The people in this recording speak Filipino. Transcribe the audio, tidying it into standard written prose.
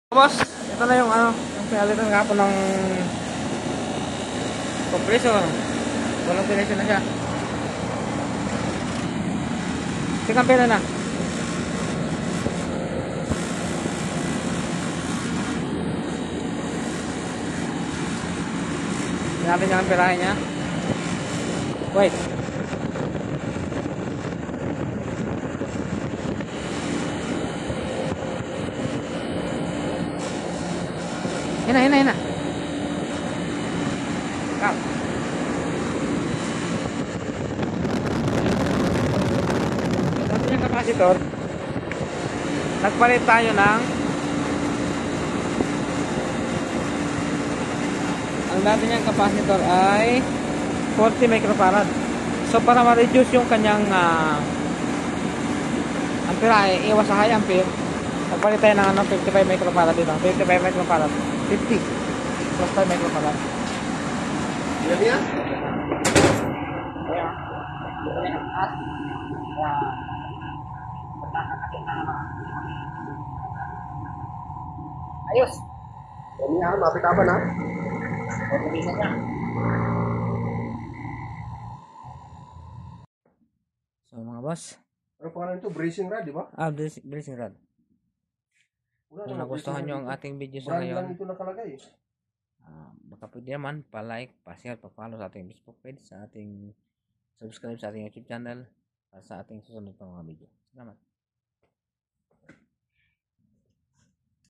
Boss, ito na yung yung pinalitan kahapon ng compressor. Walang pinalitan na siya. Tingnan pera na. Tingnan natin yung perahin niya. Wait. Hina. Come. Ito yung kapasitor. Nagpalit tayo ng ang dati niyang kapasitor ay 40 microfarad. So para ma-reduce yung kanyang ampere, iwas sa high ampere, nagpalit tayo ng 55 microfarad dito. 55 microfarad. 50 plus 5 microfarad. Yan yan? Ayan. Ayos. Yan yan, mapitaban ha? Pagkabisan niya. So mga boss, Ano pangalan ito? Bracing rod, di ba? bracing rod. Wala Kung naman, nagustuhan bracing nyo rod ang ito. ating video sa Brand ngayon, lang ito nakalagay. baka pwede naman pa-like, pa-share, pa-follow sa ating Facebook page, sa ating subscribe sa ating YouTube channel, at sa ating susunod pang mga video. Salamat.